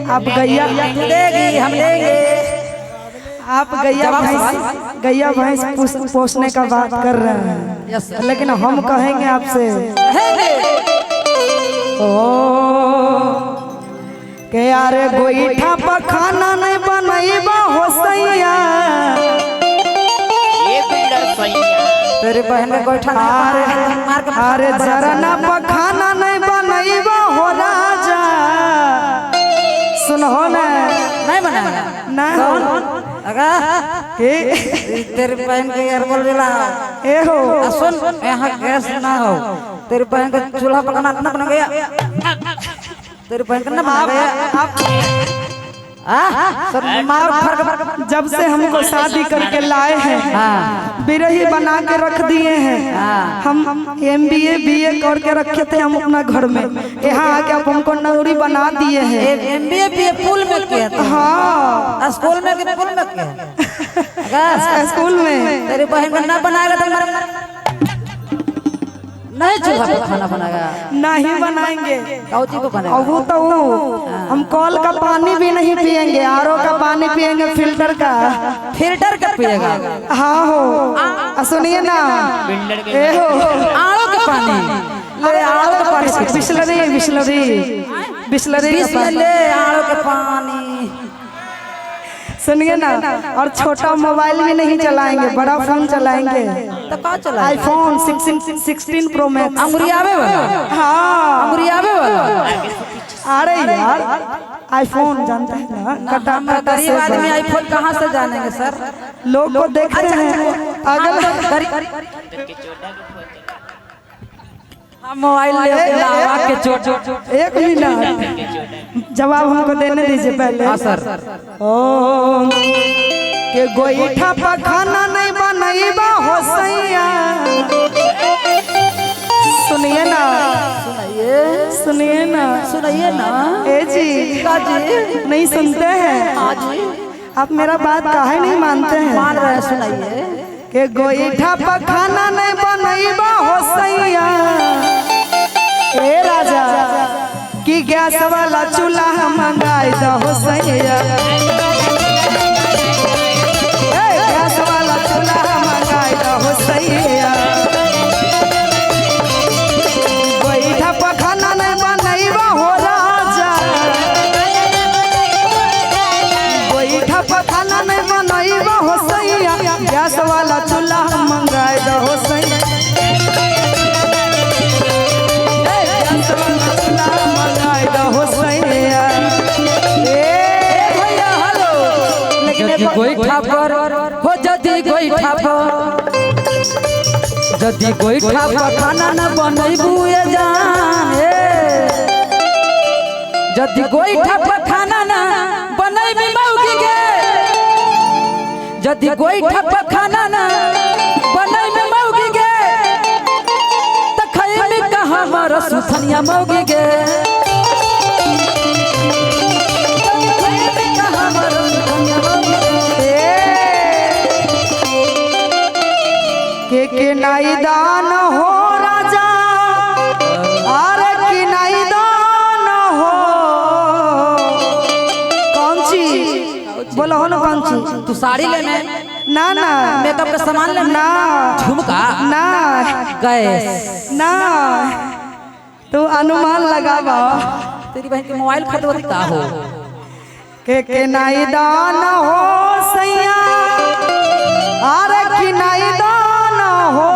आप गैया देगी हम लेंगे। आप गैया भैंस पोसने का बात कर रहे हैं, लेकिन हम कहेंगे आपसे ओ के यार गोईठा पर खाना नहीं बनैबा हो सैया। तेरे बहन में गोईठा अरे जरना पर खाना नहीं बनैबा हो राजा। सुनो ना नहीं बनाया ना तेरे बहन के यार बोल रहा ए हो सुन यहाँ गैस ना हो। तेरे बहन का चूल्हा पकाना अपना बना गया। तेरे बहन का ना बना गया। जब से हमको शादी करके लाए हैं बिरही बना के रख दिए हैं। हम MBA BA करके रखे थे हम अपना घर में। यहाँ आके आप हमको नौरी बना दिए हैं। MBA BA पुल में किया था। हाँ स्कूल में पुल में किया स्कूल में। तेरी बहन को ना बनाएगा तो नहीं चूल्हा पे खाना बनाएगा नहीं बनाएंगे। वो तो हम कॉल का पानी भी नहीं पिएंगे, RO का पानी पिएंगे, फिल्टर का पिएगा। हाँ हो सुनिए ना ए हो RO का पानी ले RO का पानी बिस्लरी ले RO का पानी। सुनिए ना और छोटा मोबाइल भी नहीं चलाएंगे, बड़ा फोन चलाएंगे। तो क्या चलाएंगे? iPhone 16 Pro Max अंगुरियावे वाला। हाँ अंगुरियावे वाला। अरे यार iPhone जानते हैं ना कटा गरीब आदमी iPhone कहाँ से जानेंगे सर। लोग को देखते हैं अगर मोबाइल एक मिनट जवाब हमको देने दीजिए पहले। हाँ सर ओ के गोईठा पर खाना नहीं बनैबा हो सैया। सुनिए ना ए जी नहीं सुनते हैं आप मेरा बात काहे नहीं मानते हैं। मान रहे सुनाइए के गोईठा पर खाना नहीं बनैबा हो सैया। ए राजा की गैस वाला चूल्हा मंगाई दो सैया। गैस वाला चूल्हा मंगाई दो सैया। गोईठा पर खाना नहीं बनैबा हो राजा। गोईठा पर खाना नहीं बनैबा हो सैया। गैस वाला चूल्हा मंगाई दो सैया। गोईठा पर हो जदी गोईठा पर खाना न बनैबू ए जान। जदी गोईठा पर खाना न बनैबी मौगी गे। जदी गोईठा पर खाना न बनैबी मौगी गे त खैबी कहाँ हमारा सुथनिया मौगी गे। के नाईदान हो राजा अरे कि नाईदान हो। कौन सी बोलो हो ना कौन सी? तू साड़ी लेने ना मेकअप का सामान लेने ना झुमका ना गैस ना तू अनुमान लगावा। तेरी बहन के मोबाइल खरीदता हो के नाईदान हो सैया। अरे कि नाईदान हो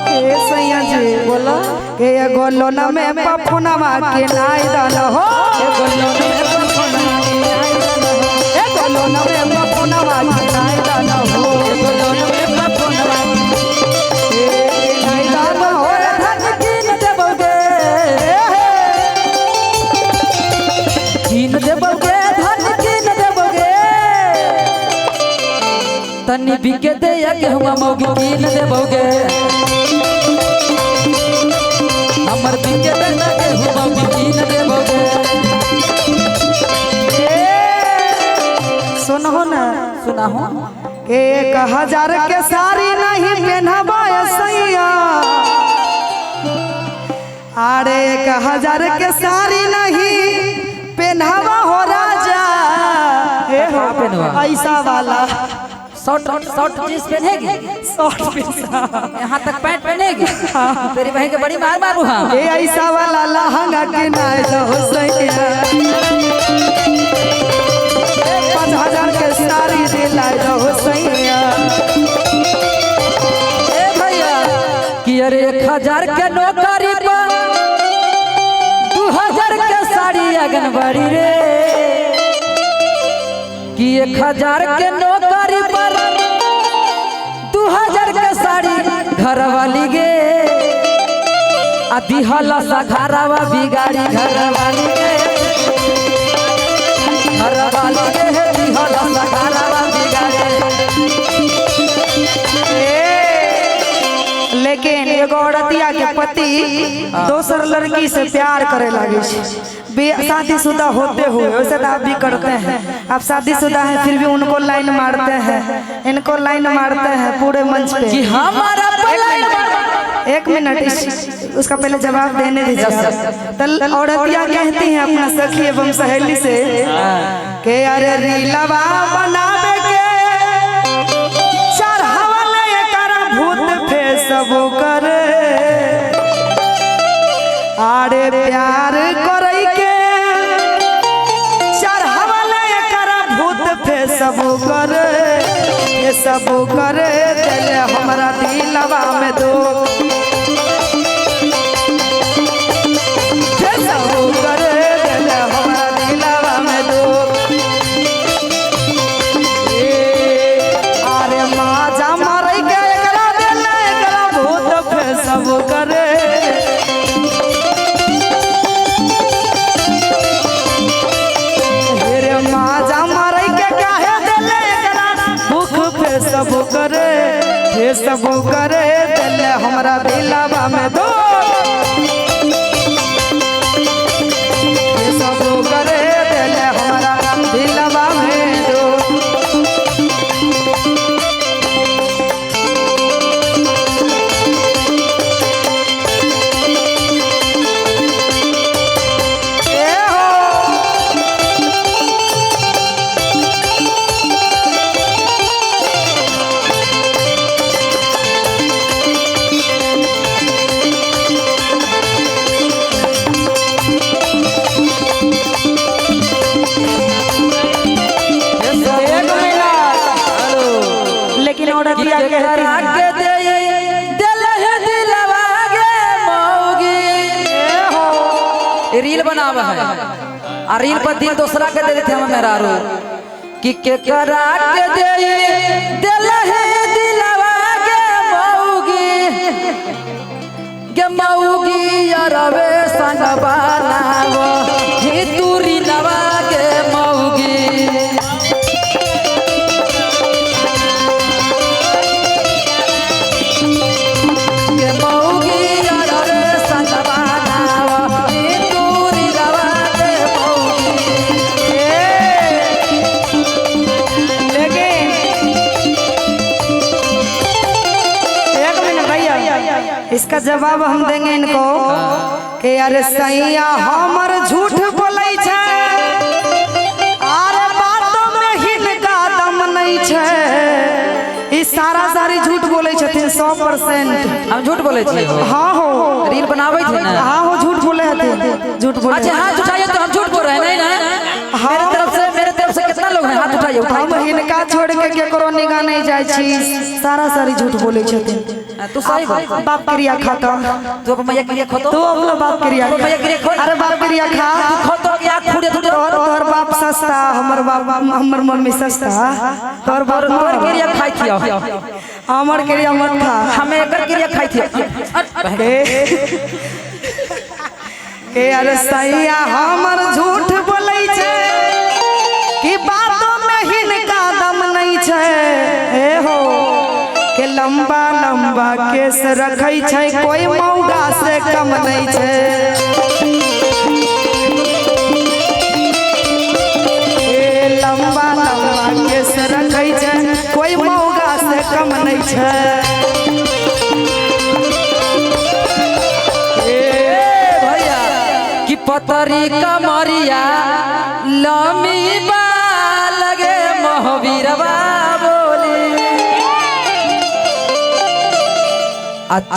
के सैया जी बोला के गोलोना में पपुनमा के नाईदान हो। गोलोना में पपुनमा के नाईदान हो। गोलोना में पपुनमा के नाईदान हो। धन कीन देबोगे कीन देबोगे धन कीन देबोगे तनी बिके दे या के हुआ मौगी कीन देबोगे। हमर बिके दे ना के हुआ मौगी कीन देबोगे। सुनो ना सुना हो 1000 के साड़ी नहीं पहनबा सैया। अरे 1000 के साड़ी नहीं पहनावा हो राजा। ऐसा वाला शॉर्ट जींस पहनेगी, यहाँ तक पैंट पहनेगी। तेरी बहन के बड़ी मार मारू। हाँ ऐसा वाला लहंगा के नाय हो सैया 5000 के साड़ी दिलाए हो सैया। भैया कि अरे 1000 के नौकरी पर 2000 के साड़ी आंगनबाड़ी रे। कि 1000 के नौकरी पर 2000 के साड़ी घर वाली गे। दिहला सखारावा बिगाड़ी घर वाली गे। घर वाली गे दिहला सखारावा बिगाड़ी। लेकिन एगो औरतिया के पति दोसर लड़की से प्यार करे लगे, शादीशुदा होते हुए। वैसे तो आप भी करते हैं, आप शादीशुदा हैं फिर भी उनको लाइन मारते हैं, इनको लाइन मारते हैं पूरे मंच पे कि हमारा एक मिनट उसका पहले जवाब देने दीजिए। तो औरतिया कहती हैं अपना सखी एवं सहेली से कि अरे रीलवा बनावे के चढ़ावले करा भूत फेसबुक करे। आरे प्यार करई के चढ़ावले करा भूत फेसबुक करे। फेसबुक करे दिले हमरा दिलवा में दो। फेसबुक करे दिले हमरा दिलवा में दो। अरे माजा मारई के एकरा दिले एकरा भूत फेसबुक करे। फेसबुक करे दिले हमरा दिलवा में दो। फेसबुक करे दिले हमरा दिलवा में दो। रील बनावा है और रील पर दिल दूसरा के दे देते हम मेरा रो कि के करा के दे दिल है दिलवा के मौगी यारवे संग बनावो ही तूरी नवा के मौगी। इसका जवाब हम देंगे इनको कि अरे सैया हमर झूठ बोलै छै, अरे बातों में हिनका दम नहीं छै। इस सारी झूठ बोलै छथिन 100%। हम झूठ बोले छी। हाँ हो रील बनावे थे ना। हाँ हो झूठ बोले हथिन, झूठ बोले। अच्छा हाथ उठाइए तो हम झूठ बोल रहे हैं नहीं ना। मेरे तरफ से कितना लोग हैं हाथ उठाइए। हम हिनका छोड़ के केकरो निगाह नहीं जाय छी, सारी झूठ बोले छथिन। तू सही बाप क्रिया खाता तू अपन मैया क्रिया खो तू अपना बाप क्रिया खा। मैया क्रिया खो। अरे बाप क्रिया खा खो तो क्या खुड़े तू तोर बाप सस्ता हमर बाप हमर मम्मी सस्ता। तोर बाप तोर क्रिया खाई थी हमर क्रिया मत खा। हमें एकर क्रिया खाई थी के अरे सैया हमर झूठ बोलै छै कि बातों में हिनका दम नहीं छै। ए हो के लंबा लंबा केस रखै छै कोई मौगा से कम नहीं छै। लंबा लंबा केस रखै छै कोई मौगा से कम नहीं छै। भैया पतरी कमरिया लमी बा लगे महावीरवा बोली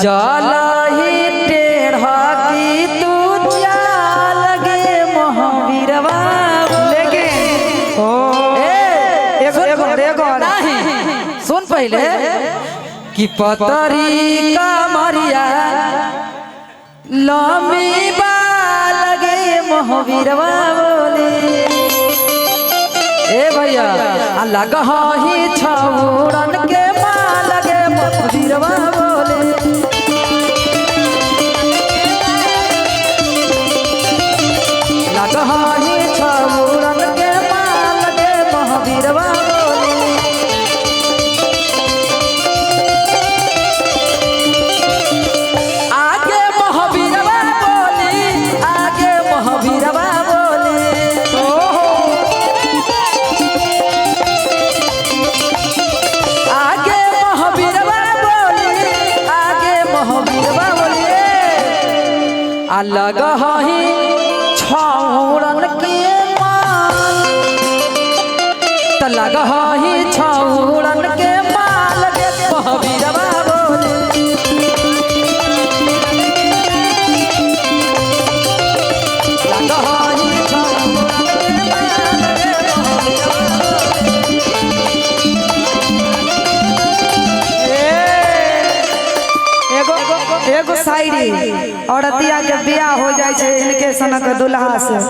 चल ही टेढ़ा की तू चाल गे महावीरवा लेके ओ एगो नहीं सुन पहले कि पतरी कमरिया लमी बा लगे महावीरवा बोली ए भैया अलग ही छौरन के माँ लगे महावीरवा बोले लग ही छौरन के माँ लगे महावीरवा बोले आगे महावीरवा बोली आगे महावीरवा बोली आगे महावीरवा बोली आगे महावीरवा बोली अलग ही छौरन के माल त लग ही छौरन के माल गे महावीरवा बोली लग ही छौरन के माल गे महावीरवा एगो शायरी औरतिया के बियाह हो जाए इनके सनक दुल्हा से।